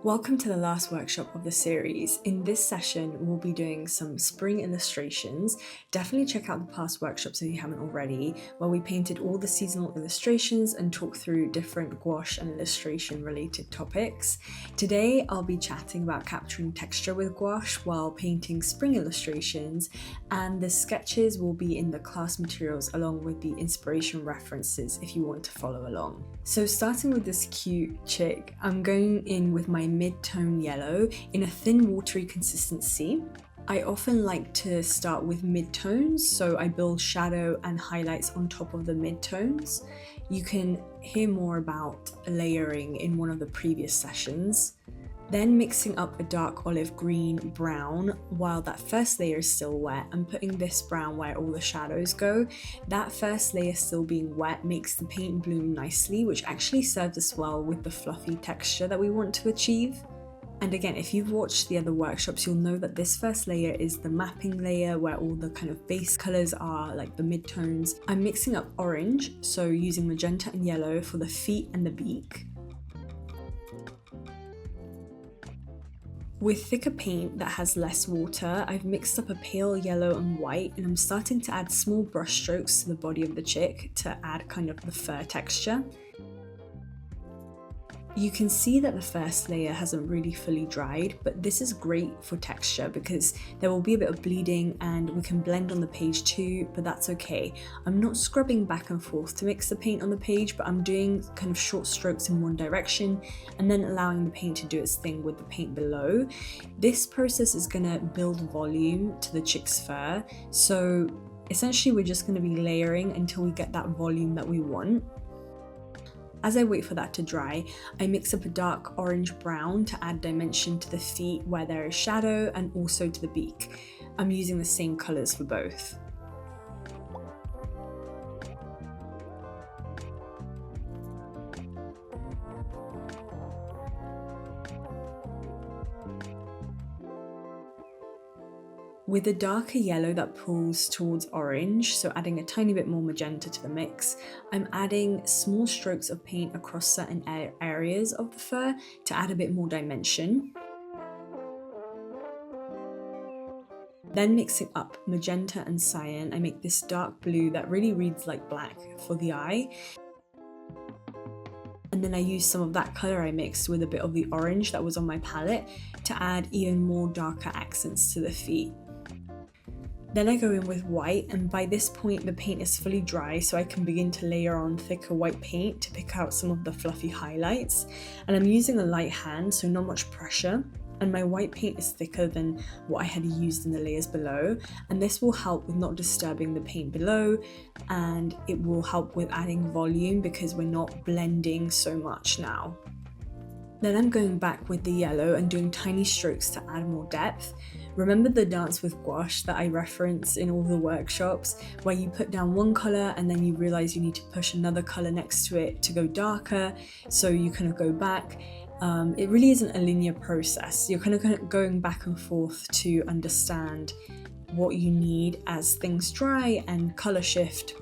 Welcome to the last workshop of the series. In this session, we'll be doing some spring illustrations. Definitely check out the past workshops if you haven't already, where we painted all the seasonal illustrations and talked through different gouache and illustration related topics. Today, I'll be chatting about capturing texture with gouache while painting spring illustrations, and the sketches will be in the class materials along with the inspiration references if you want to follow along. So starting with this cute chick, I'm going in with my mid-tone yellow in a thin watery consistency. I often like to start with mid-tones, so I build shadow and highlights on top of the mid-tones. You can hear more about layering in one of the previous sessions. Then mixing up a dark olive green brown while that first layer is still wet and putting this brown where all the shadows go. That first layer still being wet makes the paint bloom nicely, which actually serves us well with the fluffy texture that we want to achieve. And again, if you've watched the other workshops, you'll know that this first layer is the mapping layer where all the kind of base colors are, like the mid-tones. I'm mixing up orange, so using magenta and yellow for the feet and the beak. With thicker paint that has less water, I've mixed up a pale yellow and white, and I'm starting to add small brush strokes to the body of the chick to add kind of the fur texture. You can see that the first layer hasn't really fully dried, but this is great for texture because there will be a bit of bleeding and we can blend on the page too, but that's okay. I'm not scrubbing back and forth to mix the paint on the page, but I'm doing kind of short strokes in one direction and then allowing the paint to do its thing with the paint below. This process is gonna build volume to the chick's fur, so essentially we're just gonna be layering until we get that volume that we want. As I wait for that to dry, I mix up a dark orange brown to add dimension to the feet where there is shadow and also to the beak. I'm using the same colours for both. With a darker yellow that pulls towards orange, so adding a tiny bit more magenta to the mix, I'm adding small strokes of paint across certain areas of the fur to add a bit more dimension. Then mixing up magenta and cyan, I make this dark blue that really reads like black for the eye. And then I use some of that colour I mixed with a bit of the orange that was on my palette to add even more darker accents to the feet. Then I go in with white, and by this point the paint is fully dry, so I can begin to layer on thicker white paint to pick out some of the fluffy highlights. And I'm using a light hand, so not much pressure, and my white paint is thicker than what I had used in the layers below, and this will help with not disturbing the paint below, and it will help with adding volume because we're not blending so much now. Then I'm going back with the yellow and doing tiny strokes to add more depth. Remember the dance with gouache that I reference in all the workshops, where you put down one colour and then you realise you need to push another colour next to it to go darker, so you kind of go back. It really isn't a linear process. You're kind of going back and forth to understand what you need as things dry and colour shift.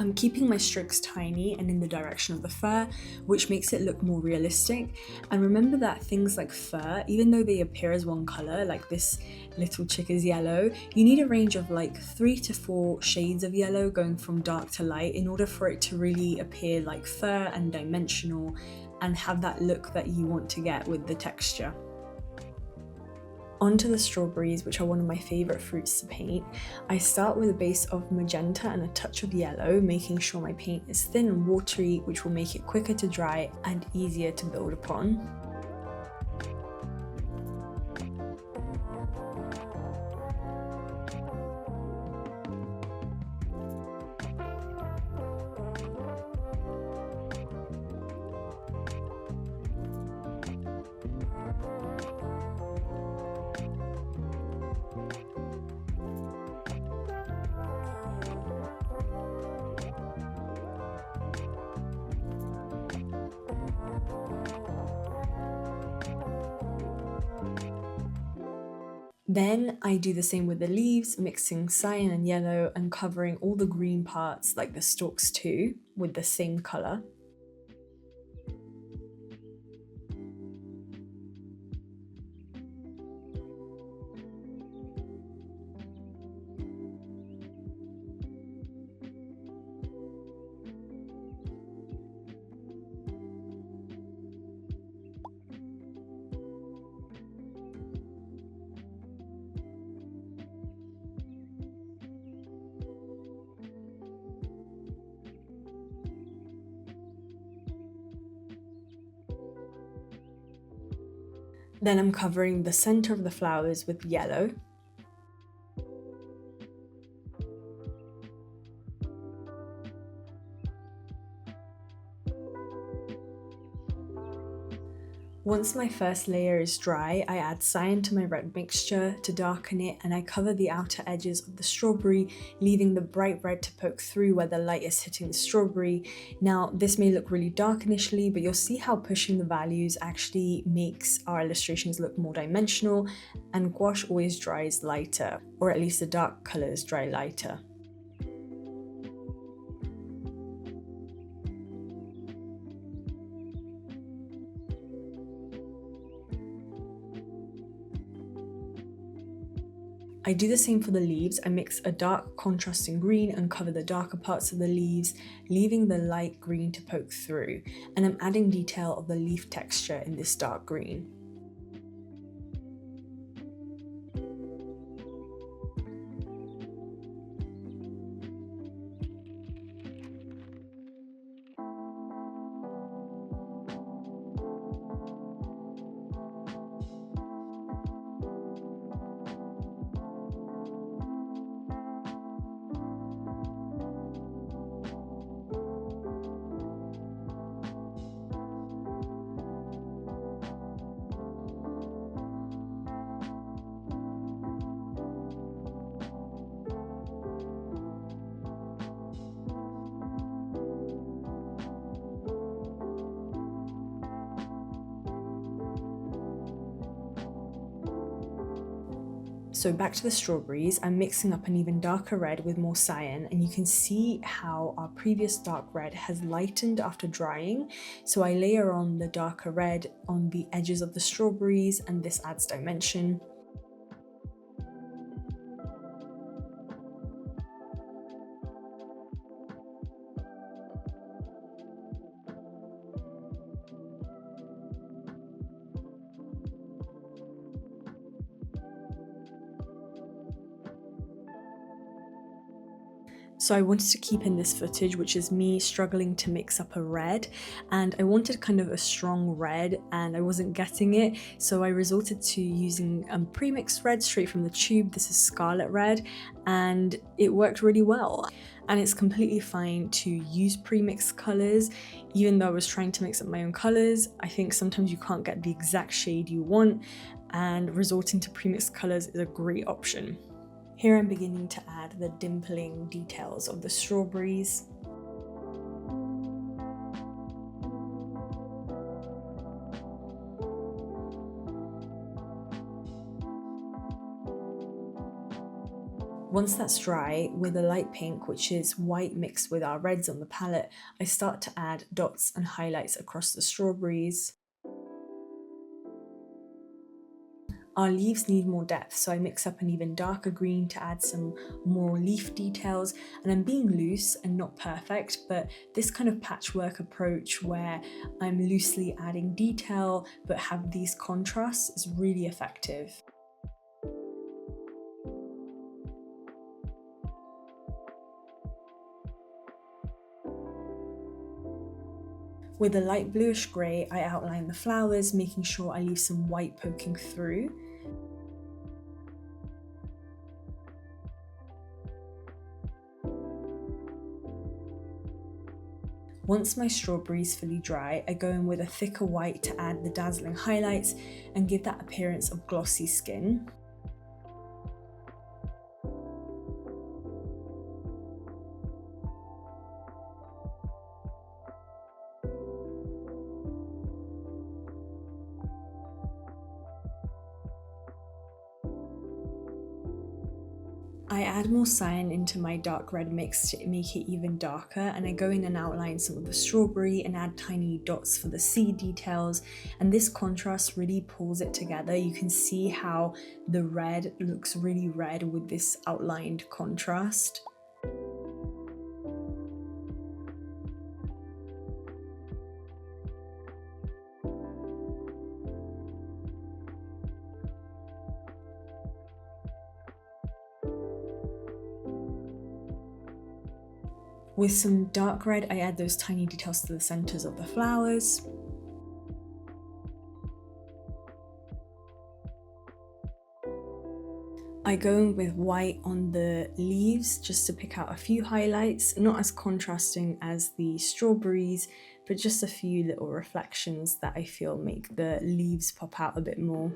I'm keeping my strokes tiny and in the direction of the fur, which makes it look more realistic. And remember that things like fur, even though they appear as one colour, like this little chick is yellow, you need a range of like 3 to 4 shades of yellow going from dark to light in order for it to really appear like fur and dimensional and have that look that you want to get with the texture. Onto the strawberries, which are one of my favourite fruits to paint. I start with a base of magenta and a touch of yellow, making sure my paint is thin and watery, which will make it quicker to dry and easier to build upon. Then I do the same with the leaves, mixing cyan and yellow and covering all the green parts like the stalks too with the same colour. Then I'm covering the center of the flowers with yellow. Once my first layer is dry, I add cyan to my red mixture to darken it, and I cover the outer edges of the strawberry, leaving the bright red to poke through where the light is hitting the strawberry. Now, this may look really dark initially, but you'll see how pushing the values actually makes our illustrations look more dimensional, and gouache always dries lighter, or at least the dark colors dry lighter. I do the same for the leaves. I mix a dark contrasting green and cover the darker parts of the leaves, leaving the light green to poke through, and I'm adding detail of the leaf texture in this dark green. So back to the strawberries, I'm mixing up an even darker red with more cyan, and you can see how our previous dark red has lightened after drying. So I layer on the darker red on the edges of the strawberries, and this adds dimension. So I wanted to keep in this footage, which is me struggling to mix up a red, and I wanted kind of a strong red and I wasn't getting it, so I resorted to using pre-mixed red straight from the tube. This is Scarlet Red, and it worked really well. And it's completely fine to use pre-mixed colours, even though I was trying to mix up my own colours. I think sometimes you can't get the exact shade you want, and resorting to pre-mixed colours is a great option. Here I'm beginning to add the dimpling details of the strawberries. Once that's dry, with a light pink, which is white mixed with our reds on the palette, I start to add dots and highlights across the strawberries. Our leaves need more depth, so I mix up an even darker green to add some more leaf details, and I'm being loose and not perfect, but this kind of patchwork approach where I'm loosely adding detail but have these contrasts is really effective. With a light bluish grey, I outline the flowers, making sure I leave some white poking through. Once my strawberries fully dry, I go in with a thicker white to add the dazzling highlights and give that appearance of glossy skin. I add more cyan into my dark red mix to make it even darker, and I go in and outline some of the strawberry and add tiny dots for the seed details, and this contrast really pulls it together. You can see how the red looks really red with this outlined contrast. With some dark red, I add those tiny details to the centers of the flowers. I go in with white on the leaves just to pick out a few highlights, not as contrasting as the strawberries, but just a few little reflections that I feel make the leaves pop out a bit more.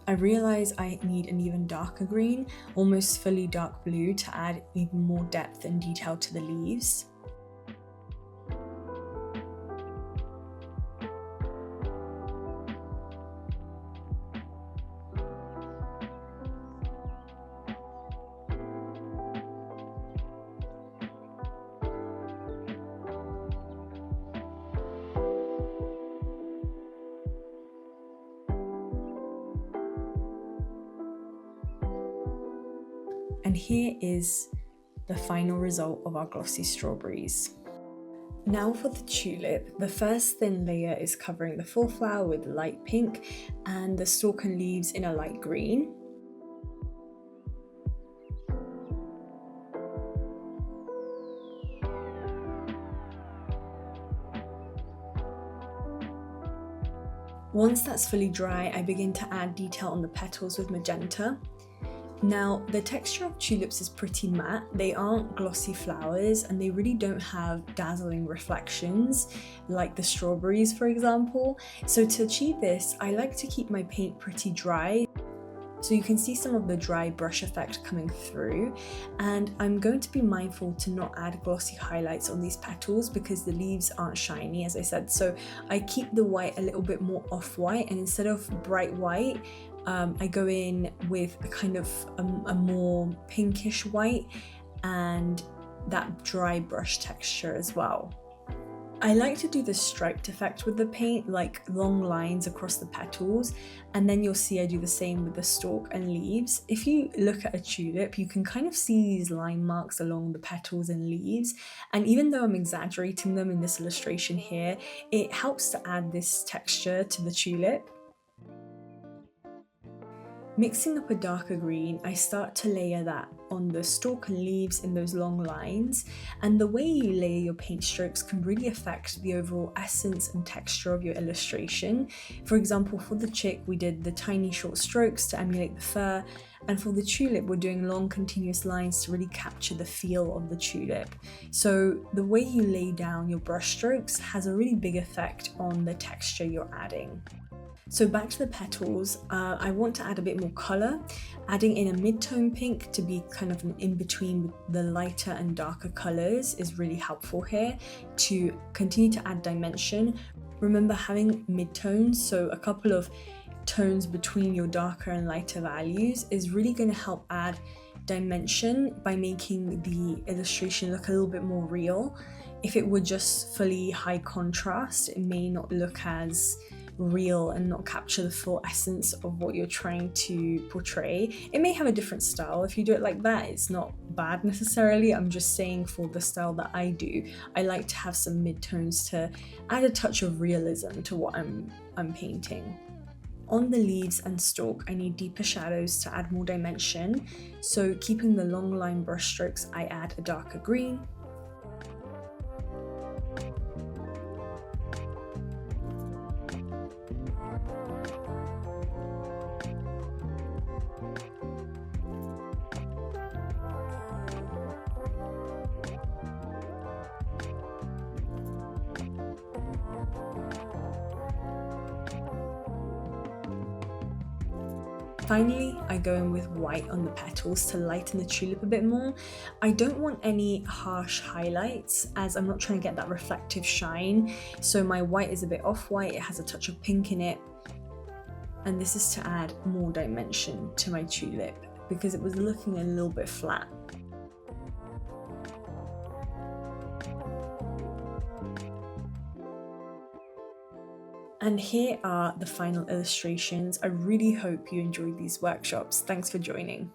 I realise I need an even darker green, almost fully dark blue, to add even more depth and detail to the leaves. And here is the final result of our glossy strawberries. Now for the tulip, the first thin layer is covering the full flower with light pink and the stalk and leaves in a light green. Once that's fully dry, I begin to add detail on the petals with magenta. Now, the texture of tulips is pretty matte. They aren't glossy flowers and they really don't have dazzling reflections like the strawberries, for example. So to achieve this, I like to keep my paint pretty dry. So you can see some of the dry brush effect coming through, and I'm going to be mindful to not add glossy highlights on these petals because the leaves aren't shiny, as I said. So I keep the white a little bit more off-white, and instead of bright white, I go in with a kind of a more pinkish white and that dry brush texture as well. I like to do the striped effect with the paint, like long lines across the petals, and then you'll see I do the same with the stalk and leaves. If you look at a tulip, you can kind of see these line marks along the petals and leaves, and even though I'm exaggerating them in this illustration here, it helps to add this texture to the tulip. Mixing up a darker green, I start to layer that on the stalk and leaves in those long lines, and the way you layer your paint strokes can really affect the overall essence and texture of your illustration. For example, for the chick, we did the tiny short strokes to emulate the fur, and for the tulip, we're doing long continuous lines to really capture the feel of the tulip. So the way you lay down your brush strokes has a really big effect on the texture you're adding. So back to the petals, I want to add a bit more colour. Adding in a mid-tone pink to be kind of an in-between with the lighter and darker colours is really helpful here to continue to add dimension. Remember, having mid-tones, so a couple of tones between your darker and lighter values, is really going to help add dimension by making the illustration look a little bit more real. If it were just fully high contrast, it may not look as real and not capture the full essence of what you're trying to portray. It may have a different style. If you do it like that, it's not bad necessarily. I'm just saying for the style that I do, I like to have some mid-tones to add a touch of realism to what I'm painting. On the leaves and stalk, I need deeper shadows to add more dimension. So keeping the long line brush strokes, I add a darker green. Finally, I go in with white on the petals to lighten the tulip a bit more. I don't want any harsh highlights as I'm not trying to get that reflective shine. So my white is a bit off-white, it has a touch of pink in it. And this is to add more dimension to my tulip because it was looking a little bit flat. And here are the final illustrations. I really hope you enjoyed these workshops. Thanks for joining.